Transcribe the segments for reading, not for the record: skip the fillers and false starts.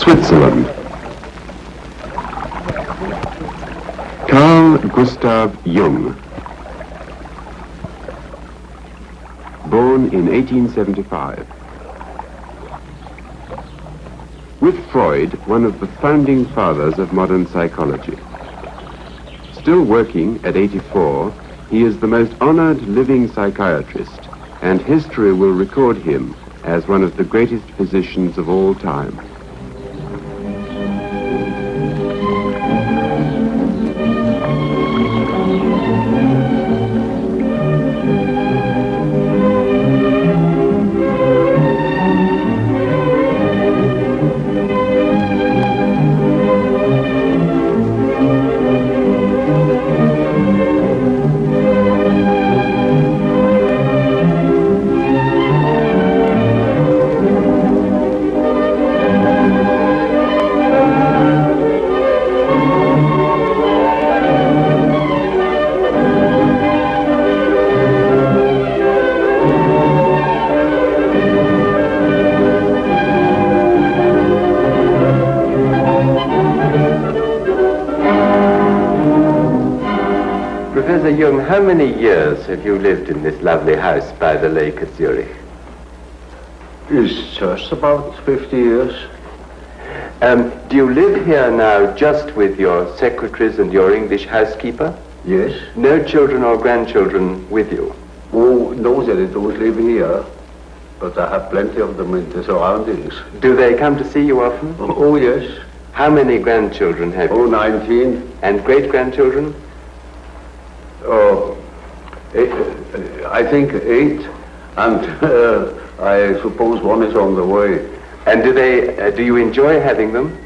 Switzerland. Carl Gustav Jung, born in 1875. With Freud, one of the founding fathers of modern psychology. Still working at 84, he is the most honored living psychiatrist, and history will record him as one of the greatest physicians of all time. Professor Jung, how many years have you lived in this lovely house by the lake at Zurich? It's just about 50 years. Do you live here now just with your secretaries and your English housekeeper? Yes. No children or grandchildren with you? Oh, no, they don't live here, but I have plenty of them in the surroundings. Do they come to see you often? Oh, yes. How many grandchildren have you? Oh, 19. And great-grandchildren? Oh, I think 8, and I suppose one is on the way. And do you enjoy having them?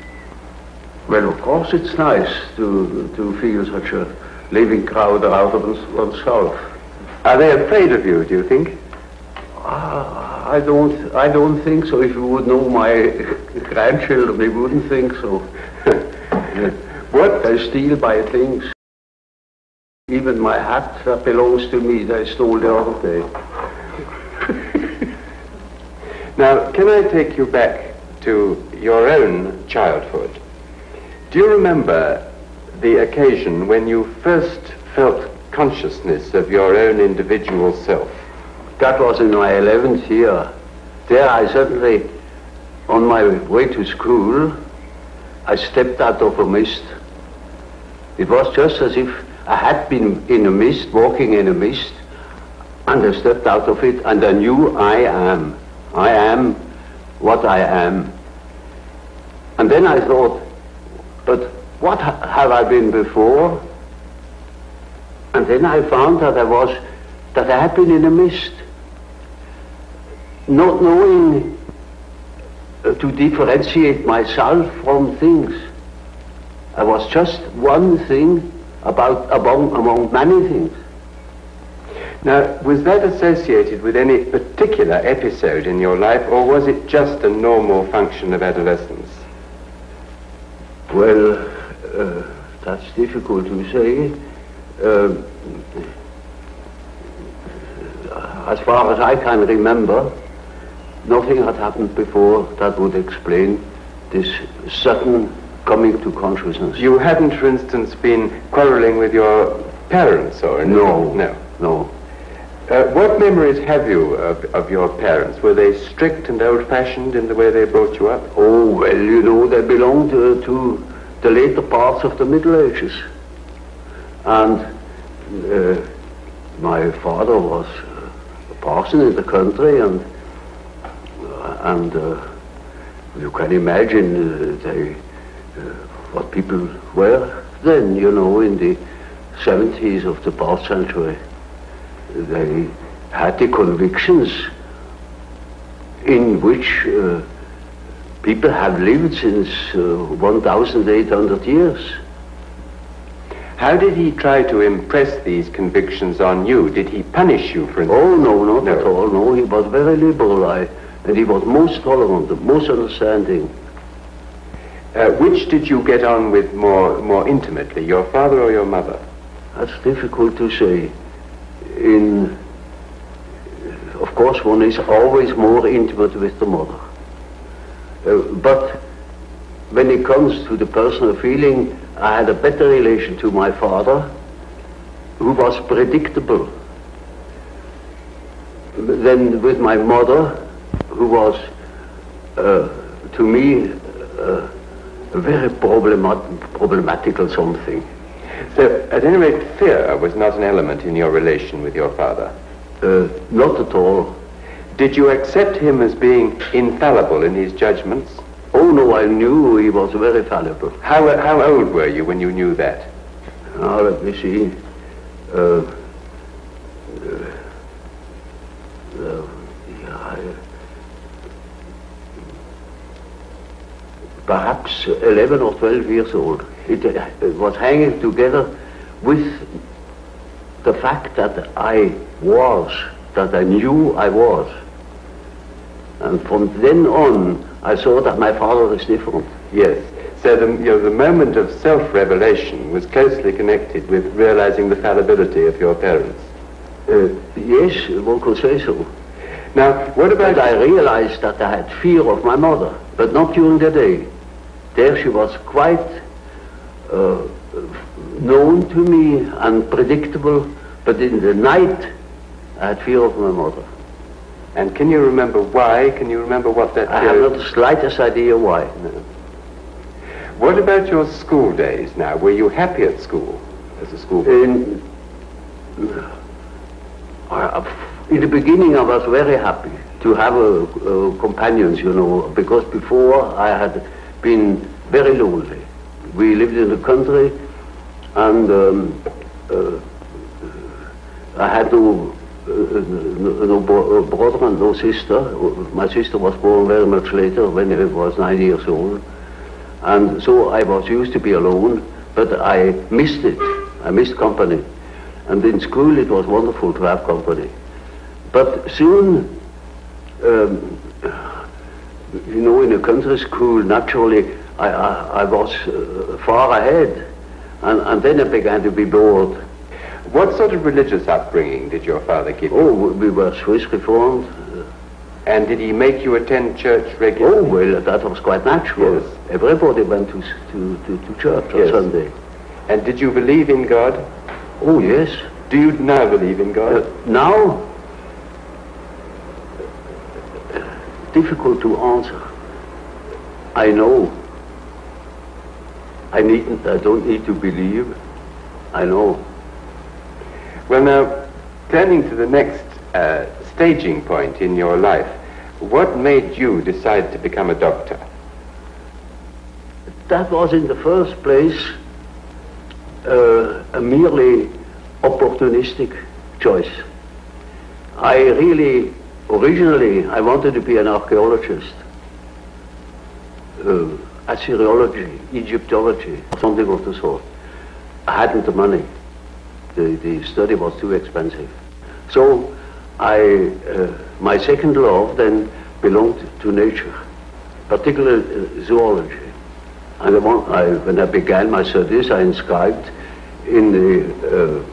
Well, of course it's nice to feel such a living crowd out of oneself. Are they afraid of you, do you think? I don't think so. If you would know my grandchildren, you wouldn't think so. What? They steal my things. Even my hat that belongs to me, they stole the other day. Now, can I take you back to your own childhood? Do you remember the occasion when you first felt consciousness of your own individual self? That was in my 11th year. There I suddenly, on my way to school, I stepped out of a mist. It was just as if I had been in a mist, walking in a mist, and I stepped out of it, and I knew I am what I am. And then I thought, but what have I been before? And then I found that I had been in a mist, not knowing to differentiate myself from things. I was just one thing among many things. Now, was that associated with any particular episode in your life, or was it just a normal function of adolescence? Well, that's difficult to say. As far as I can remember, nothing had happened before that would explain this sudden coming to consciousness. You hadn't, for instance, been quarreling with your parents or anything? No. What memories have you of your parents? Were they strict and old-fashioned in the way they brought you up? Oh, well, you know, they belonged to the later parts of the Middle Ages. And my father was a parson in the country, and you can imagine what people were then, you know, in the 70s of the past century. They had the convictions in which people have lived since 1,800 years. How did he try to impress these convictions on you? Did he punish you, for instance? Oh, no, not at all. No, he was very liberal, and he was most tolerant, most understanding. Which did you get on with more intimately, your father or your mother? That's difficult to say. Of course, one is always more intimate with the mother. But when it comes to the personal feeling, I had a better relation to my father, who was predictable, than with my mother, who was, to me, a very problematical something. So, at any rate, fear was not an element in your relation with your father? Not at all. Did you accept him as being infallible in his judgments? Oh no, I knew he was very fallible. How old were you when you knew that? Now, let me see. Perhaps 11 or 12 years old. It was hanging together with the fact that I knew I was. And from then on, I saw that my father was different. Yes. So the moment of self-revelation was closely connected with realizing the fallibility of your parents. Yes, one could say so. Now, what about... But I realized that I had fear of my mother, but not during the day. There she was quite known to me and predictable, but in the night I had fear of my mother. And can you remember why? Can you remember what that... I have not the slightest idea why. No. What about your school days now? Were you happy at school as a schoolboy? In the beginning I was very happy to have companions, you know, because before I had been very lonely. We lived in the country, and I had no brother and no sister. My sister was born very much later, when I was 9 years old. And so I was used to be alone, but I missed it. I missed company. And in school it was wonderful to have company. But soon, you know, in a country school, naturally, I was far ahead. And then I began to be bored. What sort of religious upbringing did your father give you? Oh, we were Swiss Reformed. And did he make you attend church regularly? Oh, well, that was quite natural. Yes. Everybody went to church on Sunday. And did you believe in God? Oh, yes. Do you now believe in God? Now? Difficult to answer. I know. I don't need to believe. I know. Well, now, turning to the next staging point in your life, what made you decide to become a doctor? That was in the first place a merely opportunistic choice. Originally, I wanted to be an archaeologist, Assyriology, Egyptology, something of the sort. I hadn't the money. The study was too expensive. So my second love then belonged to nature, particularly zoology. And when I began my studies, I inscribed in the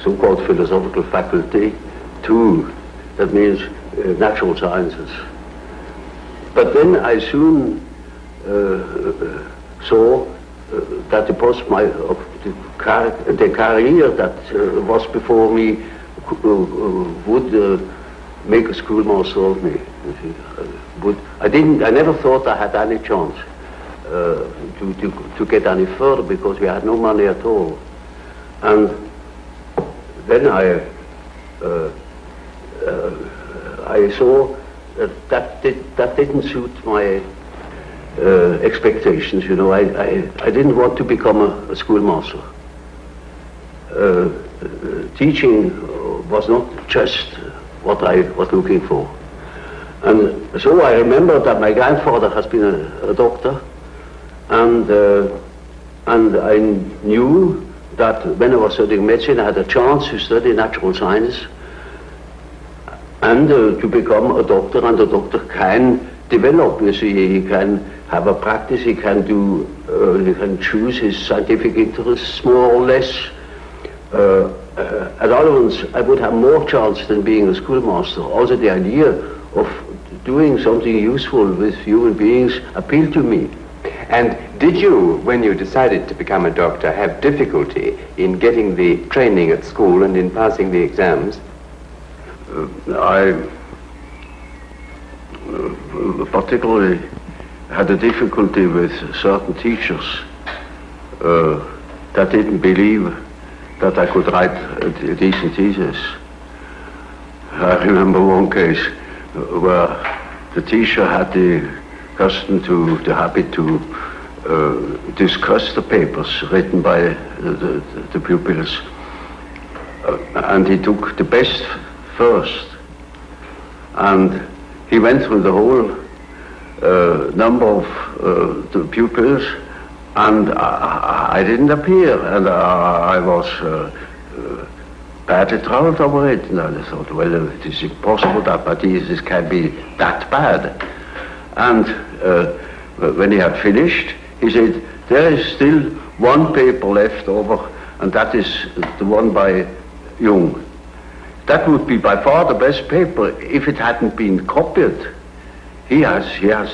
so-called philosophical faculty 2, that means natural sciences. But then I soon saw that the career that was before me would make a schoolmaster of me. I never thought I had any chance to get any further, because we had no money at all. And then I saw that didn't suit my expectations, you know. I didn't want to become a schoolmaster. Teaching was not just what I was looking for. And so I remember that my grandfather has been a doctor, and I knew that when I was studying medicine, I had a chance to study natural science and to become a doctor, and a doctor can develop, you see, he can have a practice, he can do, he can choose his scientific interests more or less. At Olivans, I would have more chance than being a schoolmaster. Also the idea of doing something useful with human beings appealed to me. And did you, when you decided to become a doctor, have difficulty in getting the training at school and in passing the exams? I particularly had a difficulty with certain teachers that didn't believe that I could write a decent thesis. I remember one case where the teacher had the custom the habit to discuss the papers written by the pupils, and he took the best first, and he went through the whole number of the pupils, and I didn't appear, and I was badly troubled over it, and I thought, well, it is impossible that my thesis can be that bad. And when he had finished, he said, there is still one paper left over, and that is the one by Jung. That would be by far the best paper if it hadn't been copied. He has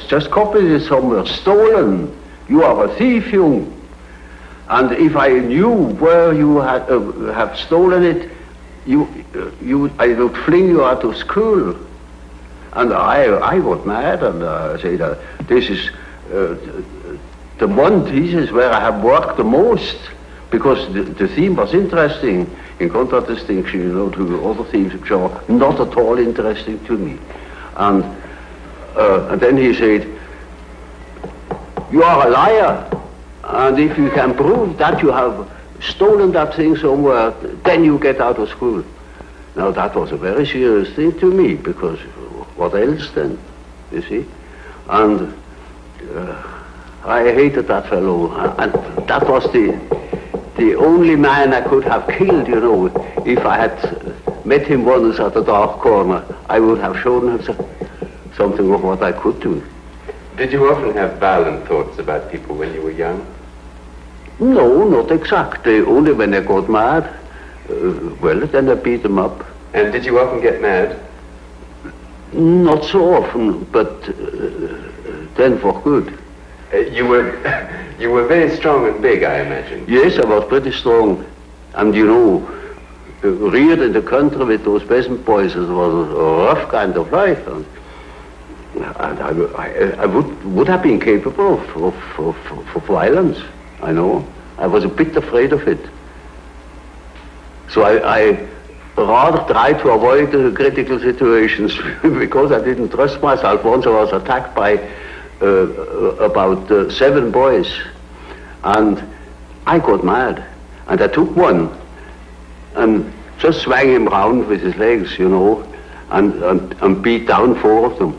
just copied it somewhere, stolen. You are a thief, Jung. And if I knew where you have stolen it, I would fling you out of school. And I got mad, and I said, this is the one thesis where I have worked the most, because the theme was interesting, in contradistinction, you know, to other themes which are not at all interesting to me. And then he said, you are a liar, and if you can prove that you have stolen that thing somewhere, then you get out of school. Now that was a very serious thing to me, because what else then, you see? And I hated that fellow, and that was the only man I could have killed, you know. If I had met him once at a dark corner, I would have shown him something of what I could do. Did you often have violent thoughts about people when you were young? No, not exactly. Only when I got mad. Well, then I beat them up. And did you often get mad? Not so often, but then for good. You were very strong and big, I imagine. Yes, I was pretty strong. And you know, reared in the country with those peasant boys, it was a rough kind of life. And I would have been capable of violence, I know. I was a bit afraid of it. So I rather tried to avoid critical situations because I didn't trust myself. Once I was attacked by about 7 boys, and I got mad, and I took one and just swung him round with his legs, you know, and beat down 4 of them,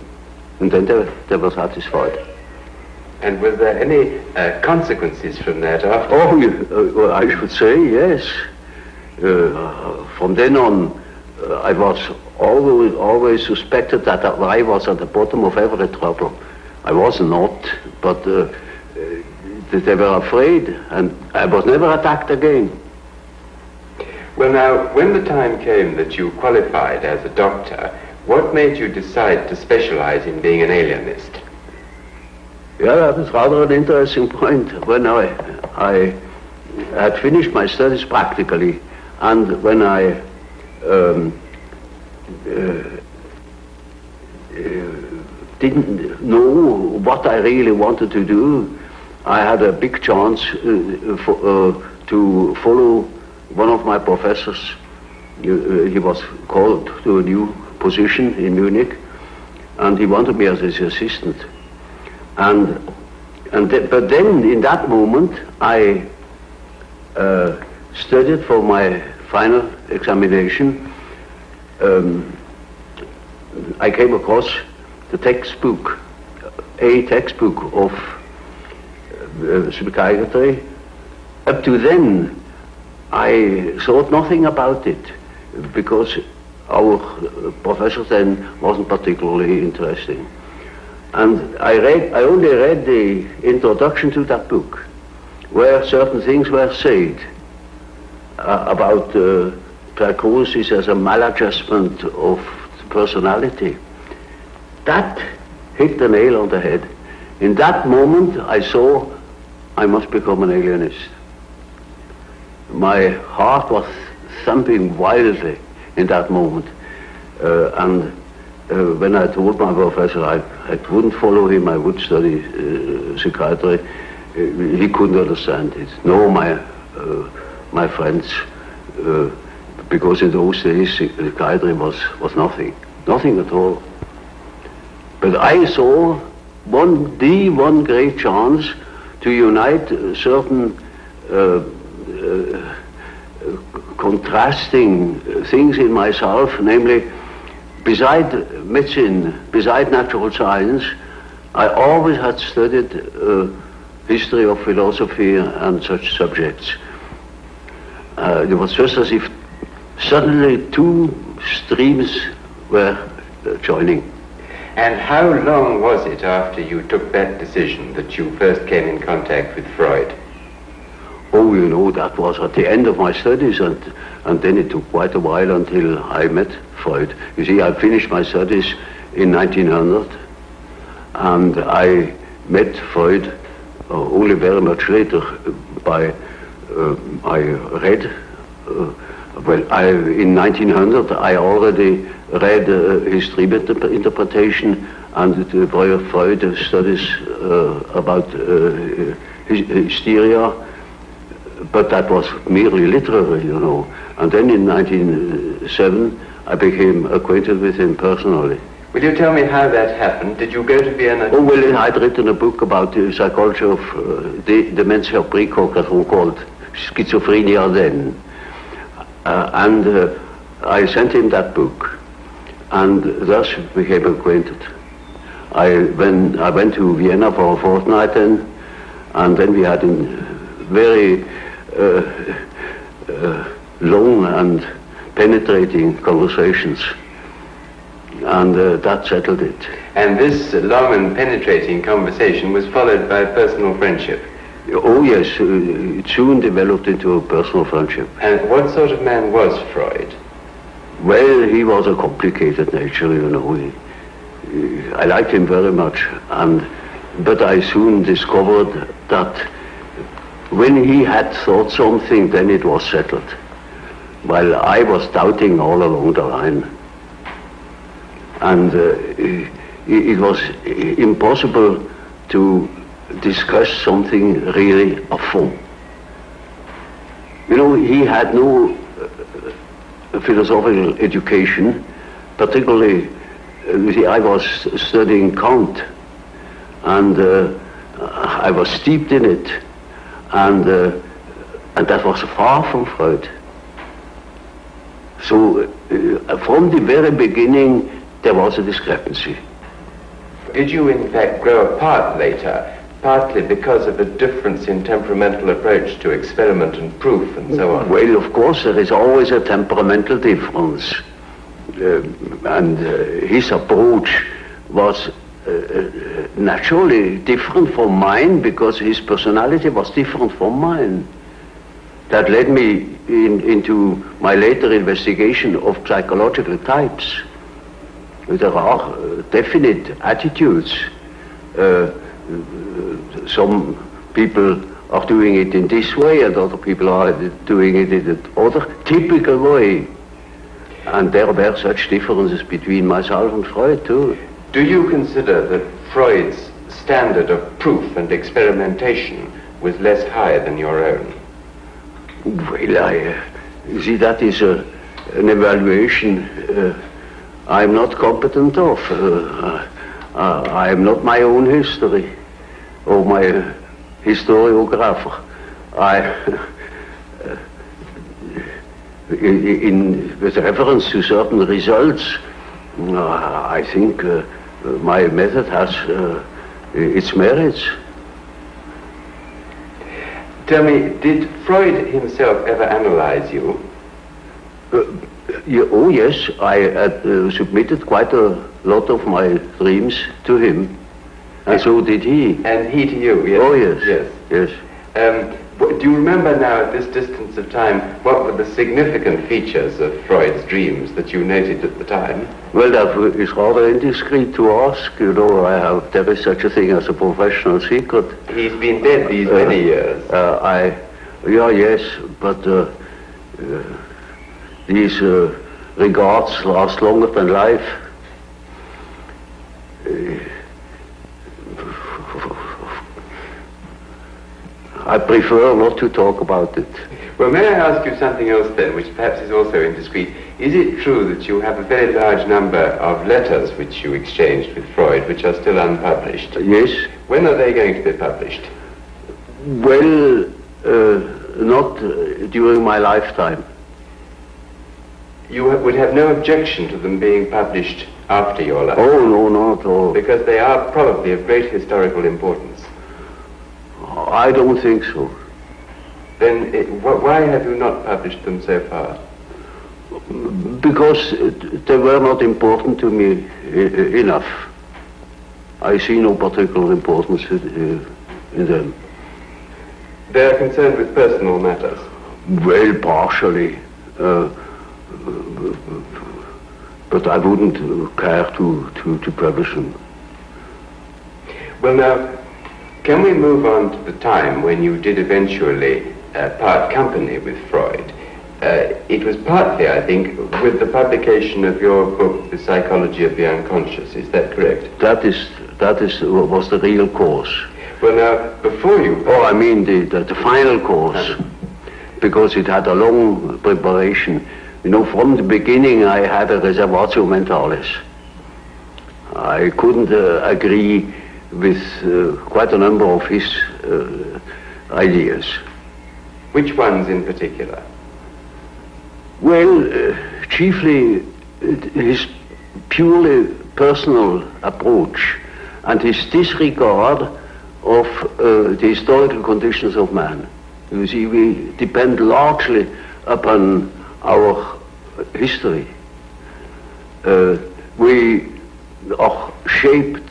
and then they were satisfied. And were there any consequences from that after? Oh, I should say yes. From then on, I was always suspected that I was at the bottom of every trouble. I was not, but they were afraid, and I was never attacked again. Well, now, when the time came that you qualified as a doctor, what made you decide to specialize in being an alienist? Yeah, that was rather an interesting point. When I had finished my studies practically, and when I didn't know what I really wanted to do, I had a big chance to follow one of my professors. He was called to a new position in Munich, and he wanted me as his assistant. But then, in that moment, I studied for my final examination. I came across the textbook, a textbook of psychiatry. Up to then, I thought nothing about it because our professor then wasn't particularly interesting. And I only read the introduction to that book, where certain things were said about psychosis as a maladjustment of personality. That hit the nail on the head. In that moment, I saw I must become an alienist. My heart was thumping wildly in that moment. When I told my professor I wouldn't follow him, I would study psychiatry, he couldn't understand it. No, my friends, because in those days psychiatry was nothing at all. But I saw one great chance to unite certain contrasting things in myself, namely, beside medicine, beside natural science, I always had studied history of philosophy and such subjects. It was just as if suddenly two streams were joining. And how long was it after you took that decision that you first came in contact with Freud? Oh, you know, that was at the end of my studies, and then it took quite a while until I met Freud. You see, I finished my studies in 1900, and I met Freud only very much later. I read, in 1900 I already read his dream interpretation and Freud studies about hysteria, but that was merely literary, you know. And then in 1907 I became acquainted with him personally. Will you tell me how that happened? Did you go to Vienna? Oh, well, I'd written a book about the psychology of dementia precox, as one called schizophrenia then. And I sent him that book, and thus became acquainted. I went to Vienna for a fortnight then, and then we had very long and penetrating conversations, and that settled it. And this long and penetrating conversation was followed by personal friendship? Oh yes, it soon developed into a personal friendship. And what sort of man was Freud? Well, he was a complicated nature, you know. I liked him very much, but I soon discovered that when he had thought something, then it was settled, while I was doubting all along the line. And it was impossible to discuss something really a fond. You know, he had no philosophical education, particularly, you see, I was studying Kant, and I was steeped in it, and that was far from Freud. So from the very beginning, there was a discrepancy. Did you in fact grow apart later, partly because of a difference in temperamental approach to experiment and proof and so on? Well, of course, there is always a temperamental difference. And his approach was naturally different from mine because his personality was different from mine. That led me into my later investigation of psychological types. There are definite attitudes. Some people are doing it in this way and other people are doing it in another typical way. And there were such differences between myself and Freud too. Do you consider that Freud's standard of proof and experimentation was less high than your own? Well, you see, that is an evaluation I'm not competent of. I am not my own history or my historiographer. With reference to certain results, I think my method has its merits. Tell me, did Freud himself ever analyze you? Oh yes, I had submitted quite a lot of my dreams to him, and so did he. And he to you, yes? Oh yes, yes. Do you remember now, at this distance of time, what were the significant features of Freud's dreams that you noted at the time? Well, that is rather indiscreet to ask. You know, there is such a thing as a professional secret. He's been dead these many years. Yes, but these regards last longer than life. I prefer not to talk about it. Well, may I ask you something else then, which perhaps is also indiscreet? Is it true that you have a very large number of letters which you exchanged with Freud, which are still unpublished? Yes. When are they going to be published? Well, not during my lifetime. You would have no objection to them being published after your life? Oh, no, not at all. Because they are probably of great historical importance. I don't think so. Then why have you not published them so far? Because they were not important to me enough. I see no particular importance in them. They are concerned with personal matters? Well, partially. But I wouldn't care to publish them. Well, now, can we move on to the time when you did eventually part company with Freud? It was partly, I think, with the publication of your book, The Psychology of the Unconscious. Is that correct? That was the real cause. Well, now, before you... Oh, I mean the final cause, because it had a long preparation. You know, from the beginning I had a reservatio mentalis. I couldn't agree with quite a number of his ideas. Which ones in particular? Well, chiefly his purely personal approach and his disregard of the historical conditions of man. You see, we depend largely upon our history. We are shaped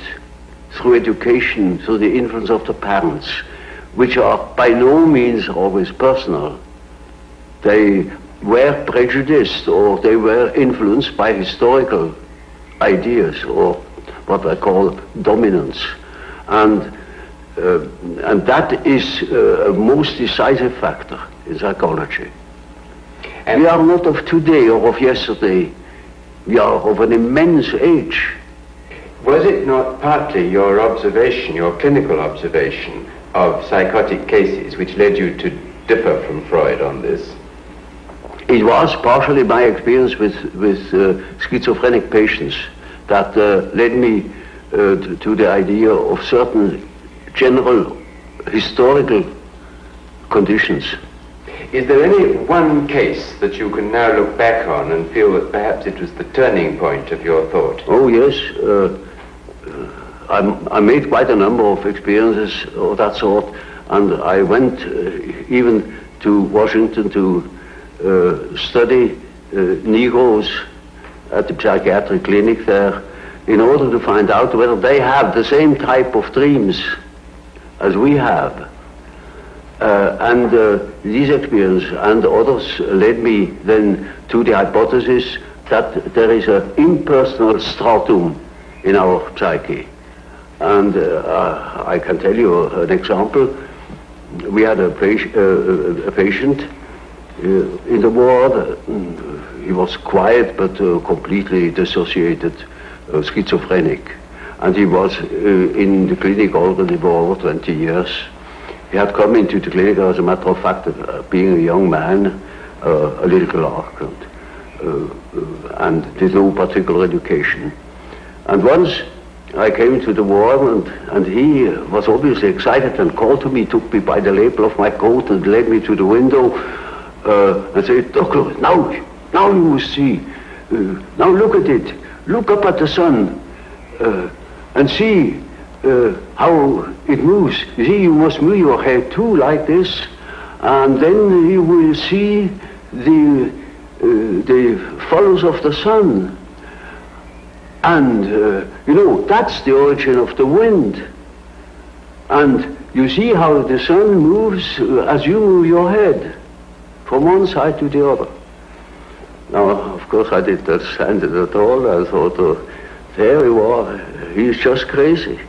through education, through the influence of the parents, which are by no means always personal. They were prejudiced or they were influenced by historical ideas or what I call dominance. And that is a most decisive factor in psychology. And we are not of today or of yesterday. We are of an immense age. Was it not partly your observation, your clinical observation of psychotic cases which led you to differ from Freud on this? It was partially my experience with schizophrenic patients that led me to the idea of certain general historical conditions. Is there any one case that you can now look back on and feel that perhaps it was the turning point of your thought? Oh yes, I made quite a number of experiences of that sort, and I went even to Washington to study Negroes at the psychiatric clinic there in order to find out whether they have the same type of dreams as we have. And these experiences and others led me then to the hypothesis that there is an impersonal stratum in our psyche. And I can tell you an example. We had a patient in the ward. He was quiet but completely dissociated, schizophrenic. And he was in the clinic already for over 20 years. He had come into the clinic, as a matter of fact, being a young man, a little clerk, and did no particular education. And once I came to the ward, and he was obviously excited and called to me, took me by the lapel of my coat and led me to the window and said, "Doctor, now you must see. Now look at it. Look up at the sun and see how it moves. You see, you must move your head too, like this, and then you will see the follows of the sun. And, you know, that's the origin of the wind. And you see how the sun moves as you move your head from one side to the other. Now, of course, I didn't understand it at all. I thought, there you are, he's just crazy.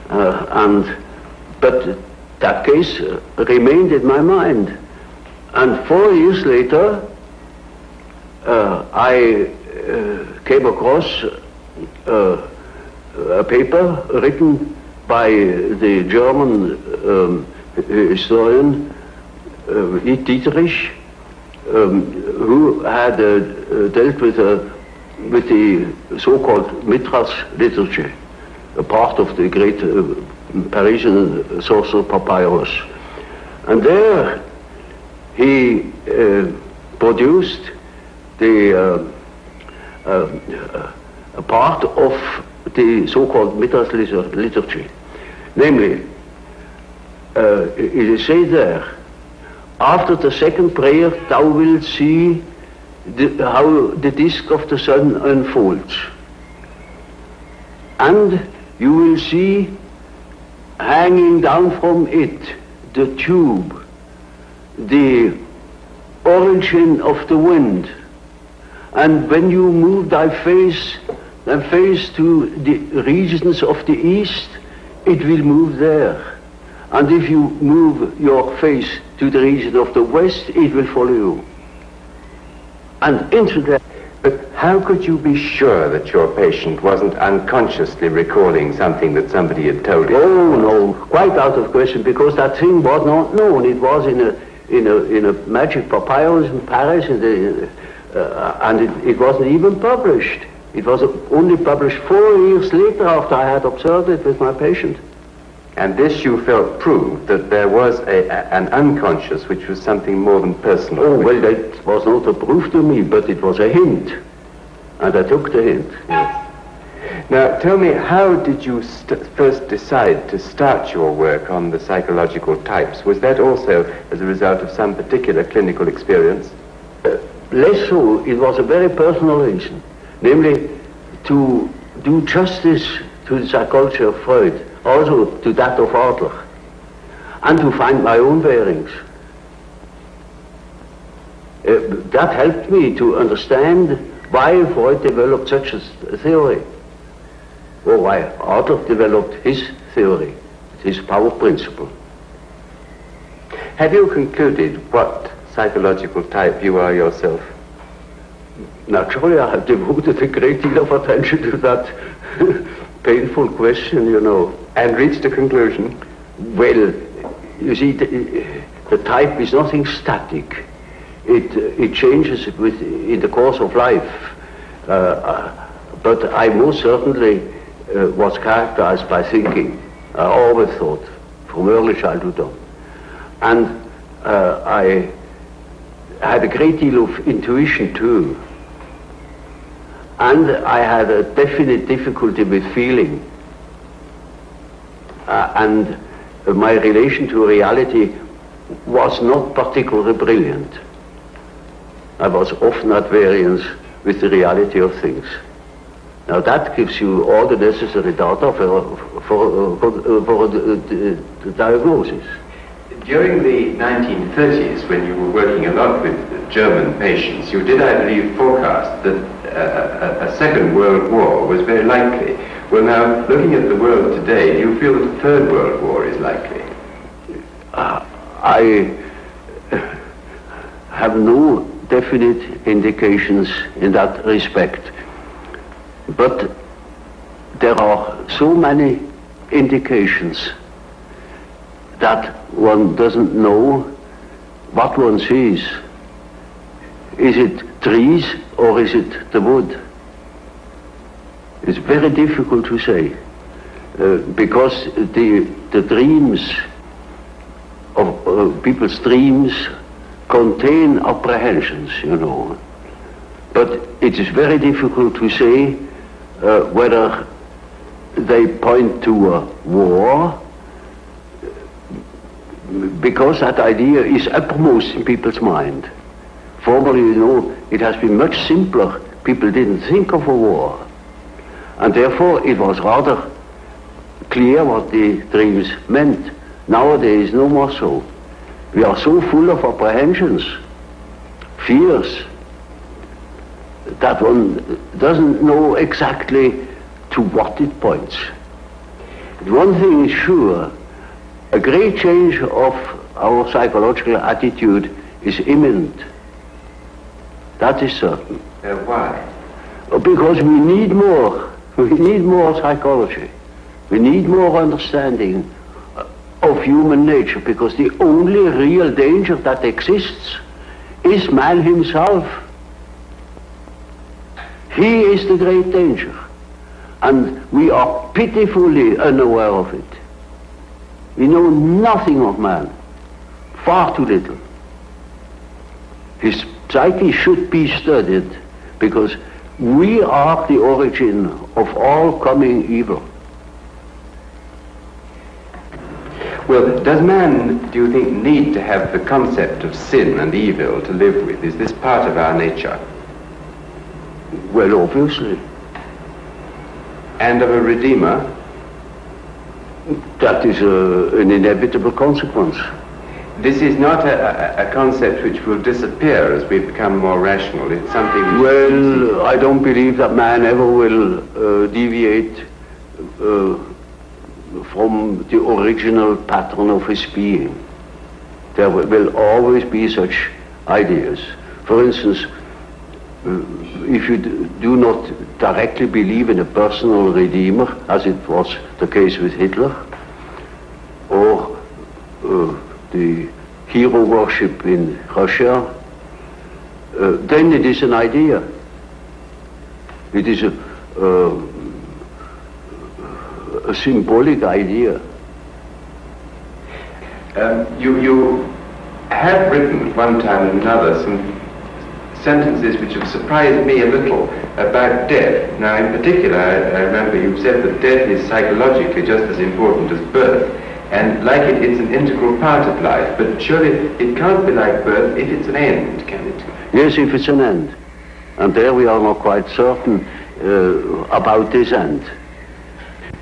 But that case remained in my mind. And 4 years later, I came across a paper written by the German historian Dietrich, who had dealt with the so-called Mithras liturgy, a part of the great Parisian sorcerer Papyrus. And there he produced a part of the so-called Mithras liturgy. Namely, it is said there, after the second prayer thou wilt see how the disk of the sun unfolds. And you will see hanging down from it the tube, the origin of the wind. And when you move thy face to the regions of the east, it will move there. And if you move your face to the region of the west, it will follow you. And into that. But how could you be sure that your patient wasn't unconsciously recalling something that somebody had told him? Oh no, quite out of question, because that thing was not known. It was in a magic papyrus in Paris, and it wasn't even published. It was only published 4 years later after I had observed it with my patient. And this you felt proved that there was an unconscious which was something more than personal. Oh, well, that was not a proof to me, but it was a hint. And I took the hint. Yes. Now, tell me, how did you first decide to start your work on the psychological types? Was that also as a result of some particular clinical experience? Less so. It was a very personal reason. Namely, to do justice to the psychology of Freud, also to that of Adler, and to find my own bearings. That helped me to understand why Freud developed such a theory, or why Adler developed his theory, his power principle. Have you concluded what psychological type you are yourself? Naturally, I have devoted a great deal of attention to that painful question, you know. And reached a conclusion? Well, you see, the type is nothing static. It changes in the course of life. But I most certainly was characterized by thinking. I always thought, from early childhood on. And I had a great deal of intuition too. And I had a definite difficulty with feeling. And my relation to reality was not particularly brilliant. I was often at variance with the reality of things. Now that gives you all the necessary data for the diagnosis. During the 1930s, when you were working a lot with German patients, you did, I believe, forecast that a Second World War was very likely. Well, now, looking at the world today, do you feel that the Third World War is likely? I have no definite indications in that respect. But there are so many indications that one doesn't know what one sees. Is it trees or is it the wood? It's very difficult to say, because the dreams of people's dreams contain apprehensions, you know. But it is very difficult to say whether they point to a war, because that idea is uppermost in people's mind. Formerly, you know, it has been much simpler. People didn't think of a war. And therefore, it was rather clear what the dreams meant. Nowadays, no more so. We are so full of apprehensions, fears, that one doesn't know exactly to what it points. One thing is sure, a great change of our psychological attitude is imminent. That is certain. Why? Because we need more. We need more psychology. We need more understanding of human nature, because the only real danger that exists is man himself. He is the great danger, and we are pitifully unaware of it. We know nothing of man, far too little. His psyche should be studied, because we are the origin of all coming evil. Well, does man, do you think, need to have the concept of sin and evil to live with? Is this part of our nature? Well, obviously. And of a redeemer? That is an inevitable consequence. This is not a concept which will disappear as we become more rational. It's something which... Well, I don't believe that man ever will deviate from the original pattern of his being. There will always be such ideas. For instance, if you do not directly believe in a personal redeemer, as it was the case with Hitler, or the hero worship in Russia, then it is an idea. It is a symbolic idea. You have written at one time and another some sentences which have surprised me a little about death. Now, in particular, I remember you said that death is psychologically just as important as birth, and like it's an integral part of life, but surely it can't be like birth if it's an end, can it? Yes, if it's an end. And there we are not quite certain about this end.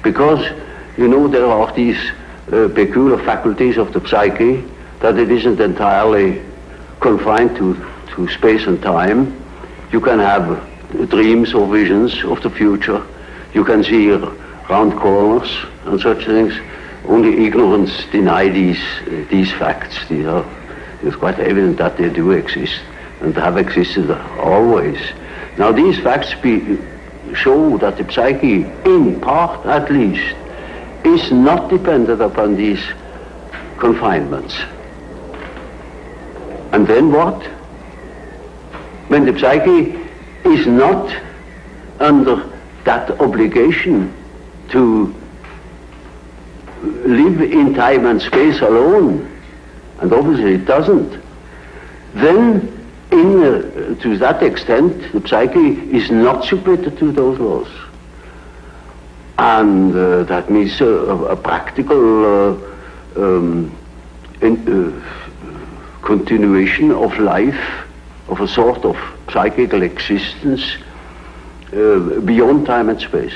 Because, you know, there are these peculiar faculties of the psyche, that it isn't entirely confined to space and time. You can have dreams or visions of the future. You can see round corners and such things. Only ignorance deny these facts. It's quite evident that they do exist and have existed always. Now, these facts show that the psyche, in part at least, is not dependent upon these confinements. And then what? When the psyche is not under that obligation to live in time and space alone, and obviously it doesn't, then to that extent the psyche is not submitted to those laws. And that means a practical continuation of life, of a sort of psychical existence beyond time and space.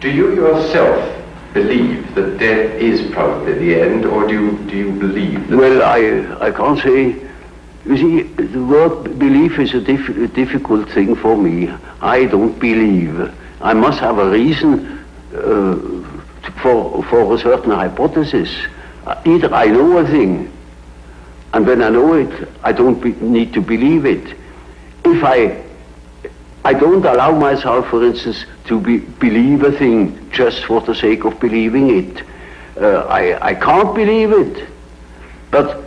Do you yourself believe that death is probably the end, or do you believe that... Well, I can't say. You see, the word belief is a difficult thing for me. I don't believe. I must have a reason for a certain hypothesis. Either I know a thing, and when I know it, I don't need to believe it. If I don't allow myself, for instance, to believe a thing just for the sake of believing it. I can't believe it. But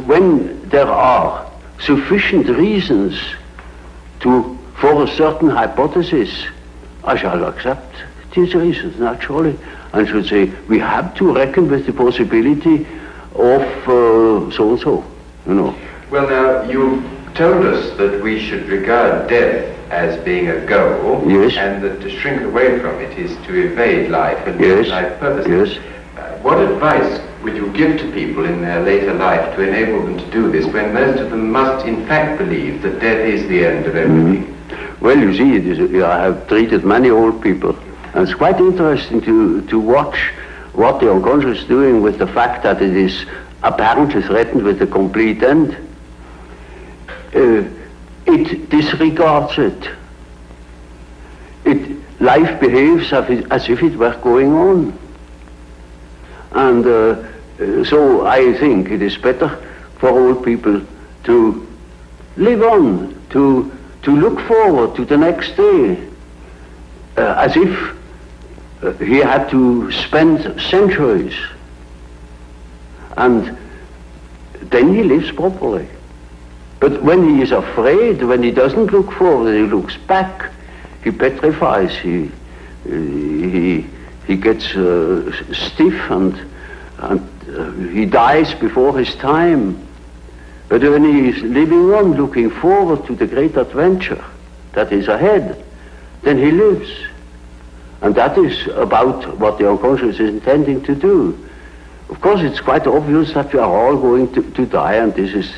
when there are sufficient reasons for a certain hypothesis, I shall accept these reasons, naturally, and should say, we have to reckon with the possibility of so-and-so, you know. Well, now, you told us that we should regard death as being a goal, yes, and that to shrink away from it is to evade life and yes, life purpose. Yes. What advice would you give to people in their later life to enable them to do this, when most of them must in fact believe that death is the end of everything? Well, you see, I have treated many old people, and it's quite interesting to watch what the unconscious is doing with the fact that it is apparently threatened with a complete end. It disregards it. Life behaves as if it were going on. And so I think it is better for old people to live on, to look forward to the next day, as if he had to spend centuries. And then he lives properly. But when he is afraid, when he doesn't look forward, he looks back, he petrifies, he gets stiff and he dies before his time. But when he is living on, looking forward to the great adventure that is ahead, then he lives. And that is about what the unconscious is intending to do. Of course, it's quite obvious that we are all going to die, and this is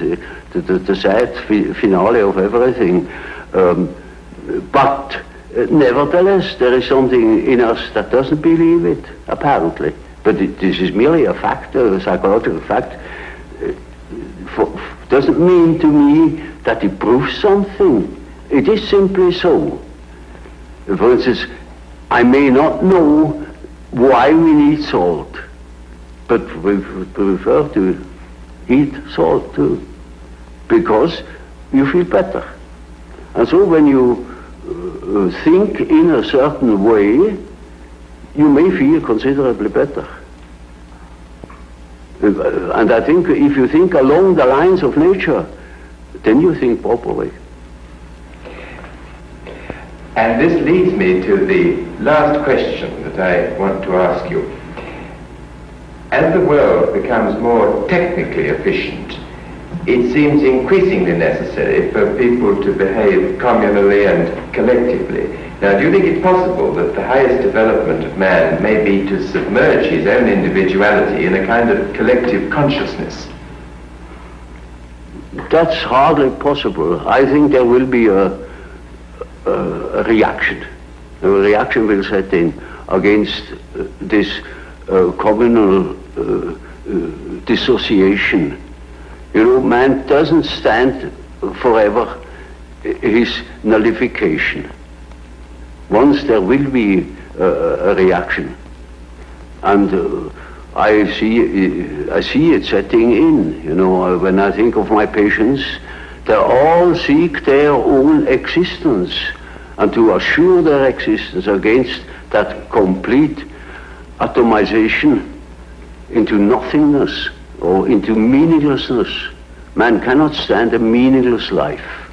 the sad finale of everything. But nevertheless, there is something in us that doesn't believe it, apparently. But this is merely a fact, a psychological fact. Doesn't mean to me that it proves something. It is simply so. For instance, I may not know why we need salt, but we prefer to eat salt too, because you feel better. And so when you think in a certain way, you may feel considerably better. And I think if you think along the lines of nature, then you think properly. And this leads me to the last question that I want to ask you. As the world becomes more technically efficient, it seems increasingly necessary for people to behave communally and collectively. Now, do you think it's possible that the highest development of man may be to submerge his own individuality in a kind of collective consciousness? That's hardly possible. I think there will be a reaction. A reaction will set in against this communal dissociation. You know, man doesn't stand forever his nullification. Once there will be a reaction, and I see it setting in. You know, when I think of my patients, they all seek their own existence, and to assure their existence against that complete atomization into nothingness or into meaninglessness. Man cannot stand a meaningless life.